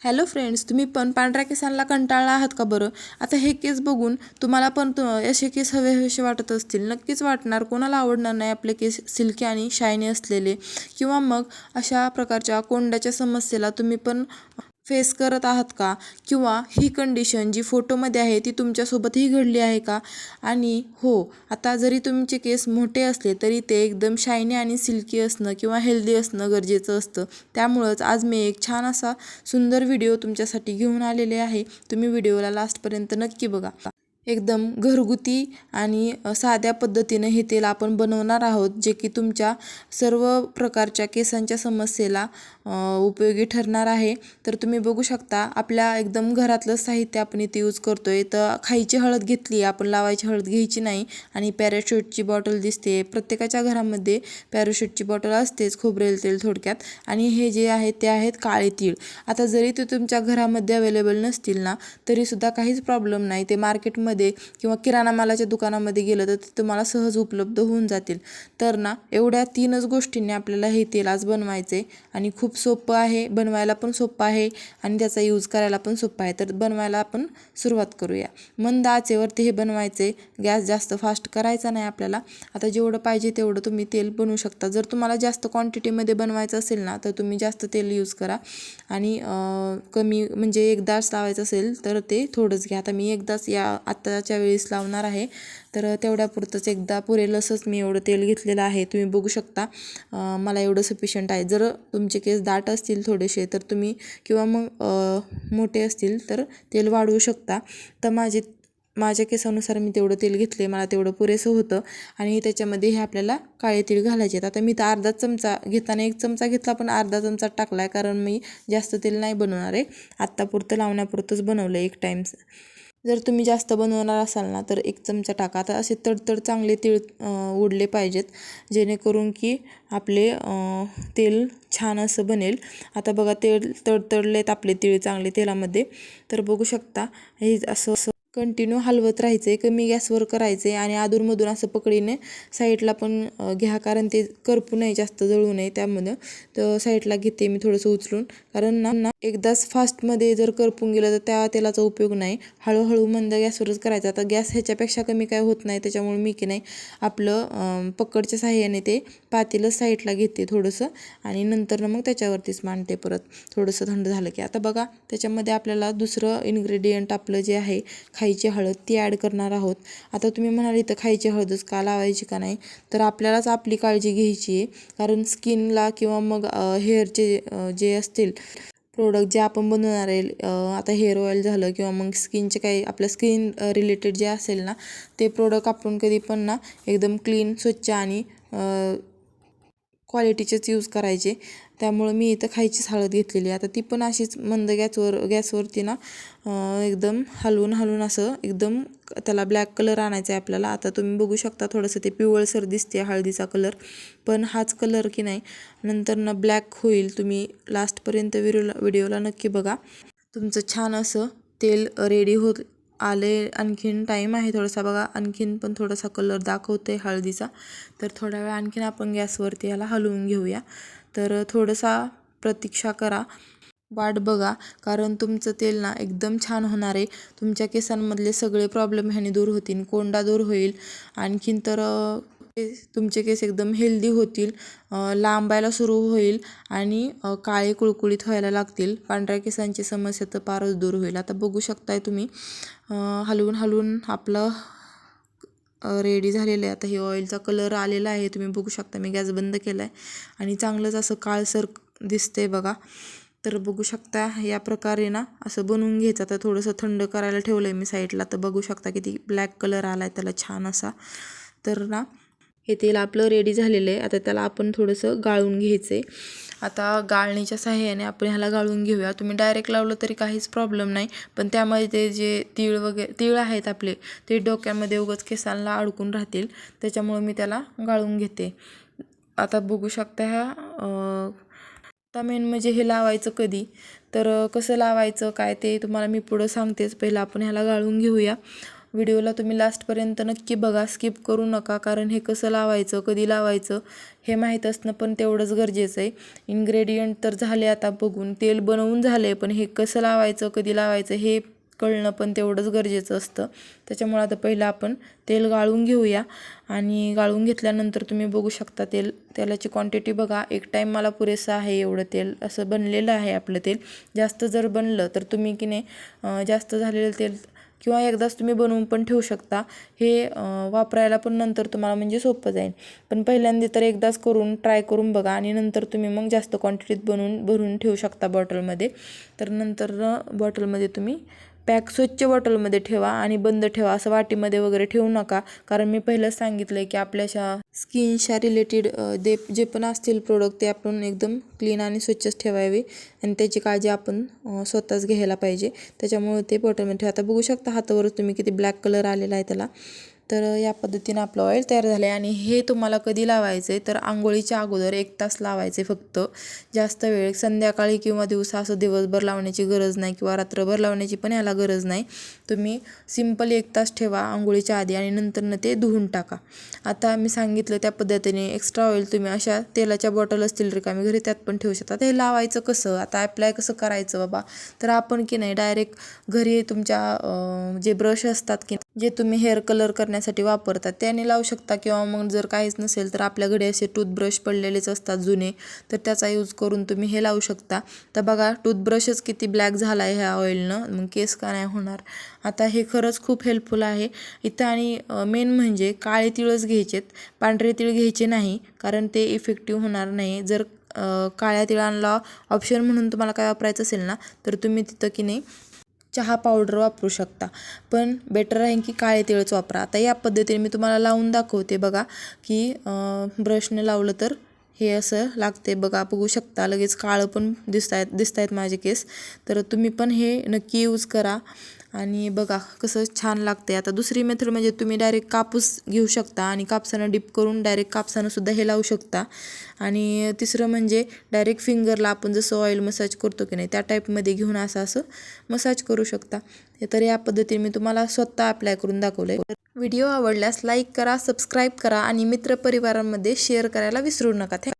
Hello friends, तुम्ही पण पांढऱ्या केसांना कंटाळला आहात का बरं? आता हे केस बघून तुम्हाला पण असे केस हवेसे वाटत असतील. नक्कीच वाटणार, कोणाला आवडणार नाही आपले केस सिल्की आणि शायनी असलेले. किंवा मग अशा प्रकारच्या कोंड्याच्या समस्येला तुम्ही पण फेस करत आहात का? किंवा ही कंडिशन जी फोटोमध्ये आहे ती तुमच्यासोबतही घडली आहे का? आणि हो, आता जरी तुमचे केस मोठे असले तरी ते एकदम शायनी आणि सिल्की असणं किंवा हेल्दी असणं गरजेचं असतं. त्यामुळंच आज मी एक छान असा सुंदर व्हिडिओ तुमच्यासाठी घेऊन आलेले आहे. तुम्ही व्हिडिओला लास्टपर्यंत नक्की बघा. एकदम घरगुती आणि साध्या पद्धतीनं हे तेल आपण बनवणार आहोत, जे की तुमच्या सर्व प्रकारच्या केसांच्या समस्येला उपयोगी ठरणार आहे. तर तुम्ही बघू शकता, आपल्या एकदम घरातलं साहित्य आपण इथे यूज करतोय. तर खायची हळद घेतली, आपण लावायची हळद घ्यायची नाही. आणि पॅराशूटची बॉटल दिसते, प्रत्येकाच्या घरामध्ये पॅराशूटची बॉटल असतेच, खोबरेल तेल थोडक्यात. आणि हे जे आहे ते आहेत काळे तीळ. आता जरी ते तुमच्या घरामध्ये अवेलेबल नसतील ना, तरीसुद्धा काहीच प्रॉब्लेम नाही. ते मार्केटमध्ये किंवा किराणा मालाच्या दुकानामध्ये गेलं तर ते तुम्हाला सहज उपलब्ध होऊन जातील. तर ना, एवढ्या 3च गोष्टींनी आपल्याला हे तेल आज बनवायचे आणि खूप सोपं आहे. बनवायला पण सोपं आहे आणि त्याचा यूज करायला पण सोपं आहे. तर बनवायला आपण सुरुवात करूया. मंद आचेवरती हे बनवायचे, गॅस जास्त फास्ट करायचा नाही आपल्याला. आता जेवढं पाहिजे तेवढं तुम्ही तेल बनवू शकता. जर तुम्हाला जास्त क्वांटिटीमध्ये बनवायचं असेल ना, तर तुम्ही जास्त तेल यूज करा. आणि कमी म्हणजे एकदाच लावायचं असेल तर ते थोडंच घ्या. आता मी एकदाच आत्ताच्या वेळेस लावणार आहे, तर तेवढ्यापुरतंच एकदा पुरेल असंच मी एवढं तेल घेतलेलं आहे. तुम्ही बघू शकता, मला एवढं सफिशियंट आहे. जर तुमचे केस दाट असतील थोडेसे तर तुम्ही किंवा मग मोठे असतील तर तेल वाढवू शकता. तर माझ्या केसानुसार मी तेवढं तेल घेतले, मला तेवढं पुरेसं होतं. आणि त्याच्यामध्ये हे आपल्याला काळे तीळ घालायचे आहेत. आता मी तर अर्धा चमचा घेताना 1 चमचा घेतला, पण अर्धा चमचा टाकला आहे, कारण मी जास्त तेल नाही बनवणार आहे. आत्तापुरतं लावण्यापुरतंच बनवलं एक टाईम. जर तुम्ही जास्त बनवणार असाल ना, तर 1 चमचा टाका. आता असे तडतड चांगले तीळ उडले पाहिजेत, जेणेकरून की आपले तेल छान असं बनेल. आता बघा, तेल तडतडलेत आपले तीळ चांगले तेलामध्ये. तर बघू शकता, हे असं कंटिन्यू हलवत राहायचे, कमी गॅसवर करायचे आणि अधूनमधून असं पकडीने साईडला पण घ्या, कारण ते करपू नये, जास्त जळू नये. त्यामध्ये तर साईडला घेते मी थोडंसं उचलून, कारण ना एकदाच फास्टमध्ये जर करपून गेलं तर त्या तेलाचा उपयोग नाही. हळूहळू मंद गॅसवरच करायचं. आता गॅस ह्याच्यापेक्षा कमी काय होत नाही, त्याच्यामुळे मी की नाही आपलं पकडच्या साह्याने ते पातेलं साईडला घेते थोडंसं आणि नंतर मग त्याच्यावरतीच मांडते परत, थोडंसं थंड झालं की. आता बघा, त्याच्यामध्ये आपल्याला दुसरं इन्ग्रेडियंट आपलं जे आहे खायची हळद, ती ॲड करणार आहोत. आता तुम्ही म्हणाल इथं खायची हळदच का लावायची का नाही, तर आपल्यालाच आपली काळजी घ्यायची आहे. कारण स्किनला किंवा मग हेअरचे जे असतील प्रोडक्ट जे आपण बनवणार आहे, आता हेअर ऑइल झालं किंवा मग स्किनचे काही आपल्या स्किन रिलेटेड जे असेल ना, ते प्रोडक्ट आपण कधी पण ना एकदम क्लीन, स्वच्छ आणि क्वालिटीचेच यूज करायचे. त्यामुळं मी इथं खायचीच हळद घेतलेली आहे. आता ती पण अशीच मंद गॅसवरती ना एकदम हलवून असं एकदम त्याला ब्लॅक कलर आणायचा आहे आपल्याला. आता तुम्ही बघू शकता, थोडंसं ते पिवळसर दिसते हळदीचा कलर, पण हाच कलर की नाही नंतर ना ब्लॅक होईल. तुम्ही लास्टपर्यंत व्हिडिओला नक्की बघा. तुमचं छान असं तेल रेडी होत आले. आणखीन टाईम आहे थोडासा, बघा आणखीन पण थोडासा कलर दाखवते हळदीचा. तर थोड्या वेळ आणखीन आपण गॅसवरती याला हलवून घेऊया. तर थोडासा प्रतीक्षा करा, वाट बघा, कारण तुमचं तेल ना एकदम छान होणार आहे. तुमच्या केसांमधले सगळे प्रॉब्लेम ह्याने दूर होतील, कोंडा दूर होईल. आणखीन तर तुमचे केस एकदम हेल्दी होतील, लांबायला सुरू होईल आणि काळे कुळकुळीत व्हायला लागतील. पांढऱ्या केसांची समस्या तर फारच दूर होईल. आता बघू शकताय तुम्ही, हलवून आपलं रेडी झालेलं आहे. आता हे ऑइलचा कलर आलेला आहे, तुम्ही बघू शकता. मी गॅस बंद केला आहे आणि चांगलंच असं काळसर दिसतंय बघा. तर बघू शकता, या प्रकारे ना असं बनवून घ्यायचं. आता थोडंसं थंड करायला ठेवलं आहे मी साईडला. तर बघू शकता किती ब्लॅक कलर आला आहे त्याला छान असा. तर ना हे तेल आपलं रेडी झालेलं आहे. आता त्याला आपण थोडंसं गाळून घ्यायचं आहे. आता गाळणीच्या साहाय्याने आपण ह्याला गाळून घेऊया. तुम्ही डायरेक्ट लावलं तरी काहीच प्रॉब्लेम नाही, पण त्यामध्ये ते जे तीळ आहेत आपले, ते डोक्यामध्ये उगाच केसांना अडकून राहतील. त्याच्यामुळे मी त्याला गाळून घेते. आता बघू शकता, आता मेन म्हणजे हे लावायचं कधी, तर कसं लावायचं काय ते तुम्हाला मी पुढं सांगतेच. पहिलं आपण ह्याला गाळून घेऊया. व्हिडिओला तुम्ही लास्टपर्यंत नक्की बघा, स्किप करू नका, कारण हे कसं लावायचं, कधी लावायचं हे माहीत असणं पण तेवढंच गरजेचं आहे. इन्ग्रेडियंट तर झाले आता बघून, तेल बनवून झाले, पण हे कसं लावायचं, कधी लावायचं हे कळणं पण तेवढंच गरजेचं असतं. त्याच्यामुळे आता पहिलं आपण तेल गाळून घेऊया आणि गाळून घेतल्यानंतर तुम्ही बघू शकता तेलाची क्वांटिटी बघा. एक टाईम मला पुरेसं आहे एवढं तेल असं बनलेलं आहे आपलं तेल. जास्त जर बनलं तर तुम्ही की नाही जास्त झालेलं तेल किंवा एकदाच तुम्ही बनवून पण ठेवू शकता. हे वापरायला पण नंतर तुम्हाला म्हणजे सोपं जाईल. पण पहिल्यांदा तर एकदाच ट्राय करून बघा आणि नंतर तुम्ही मग जास्त क्वांटिटीत भरून ठेवू शकता बॉटलमध्ये. तर नंतर बॉटलमध्ये तुम्ही स्वच्छ बॉटलमध्ये ठेवा आणि बंद ठेवा, असं वाटीमध्ये वगैरे ठेवू नका. कारण मी पहिलंच सांगितलं आहे की आपल्याच्या स्किनच्या रिलेटेड जे पण असतील प्रोडक्ट ते आपण एकदम क्लीन आणि स्वच्छच ठेवावे आणि त्याची काळजी आपण स्वतःच घ्यायला पाहिजे. त्याच्यामुळे ते बॉटलमध्ये ठेवा. आता बघू शकता हातावरच तुम्ही किती ब्लॅक कलर आलेला आहे त्याला. तर या पद्धतीने आपलं ऑइल तयार झालं आहे आणि हे तुम्हाला कधी लावायचं आहे तर आंघोळीच्या अगोदर 1 तास लावायचे फक्त. जास्त वेळ संध्याकाळी किंवा दिवसा असं दिवसभर लावण्याची गरज नाही किंवा रात्रभर लावण्याची पण याला गरज नाही. तुम्ही सिंपल 1 तास ठेवा आंघोळीच्या आधी आणि नंतर ते धुवून टाका. आता मी सांगितलं त्या पद्धतीने एक्स्ट्रा ऑइल तुम्ही अशा तेलाच्या बॉटल असतील रिकामी घरी त्यात पण ठेवू शकता. हे लावायचं कसं, आता अप्लाय कसं करायचं बाबा, तर आपण की नाही डायरेक्ट घरी तुमच्या जे ब्रश असतात की जे तुम्ही हेअर कलर करण्यासाठी वापरतात त्याने लावू शकता किंवा मग जर काहीच नसेल तर आपल्याकडे असे टूथब्रश पडलेलेच असतात जुने, तर त्याचा यूज करून तुम्ही हे लावू शकता. तर बघा टूथब्रशच किती ब्लॅक झाला आहे ह्या ऑइलनं, मग केस का नाही होणार. आता हे खरंच खूप हेल्पफुल आहे इथं. आणि मेन म्हणजे काळे तिळच घ्यायचेत, पांढरे तीळ घ्यायचे नाही, कारण ते इफेक्टिव्ह होणार नाही. जर काळ्या तिळांना ऑप्शन म्हणून तुम्हाला काय वापरायचं असेल ना तर तुम्ही तिथं की नाही चहा पावडर वापरू शकता, पण बेटर आहे की काळे तिळच वापरा. आता या पद्धतीने मी तुम्हाला लावून दाखवते बघा की ब्रशने लावलं तर हे असं लागते बघा. बघू शकता लगेच काळं पण दिसतायत माझे केस. तर तुम्ही पण हे नक्की यूज करा आणि बघा कसं छान लागते. आता दुसरी मेथड म्हणजे तुम्ही डायरेक्ट कापूस घेऊ शकता आणि कापसानं डिप करून डायरेक्ट कापसानं सुद्धा हे लावू शकता. आणि तिसरं म्हणजे डायरेक्ट फिंगरला आपण जसं ऑइल मसाज करतो की नाही त्या टाईपमध्ये घेऊन असं मसाज करू शकता. तर या पद्धतीने मी तुम्हाला स्वतः अप्लाय करून दाखवलं आहे. व्हिडिओ आवडल्यास लाईक करा, सबस्क्राईब करा आणि मित्रपरिवारांमध्ये शेअर करायला विसरू नका.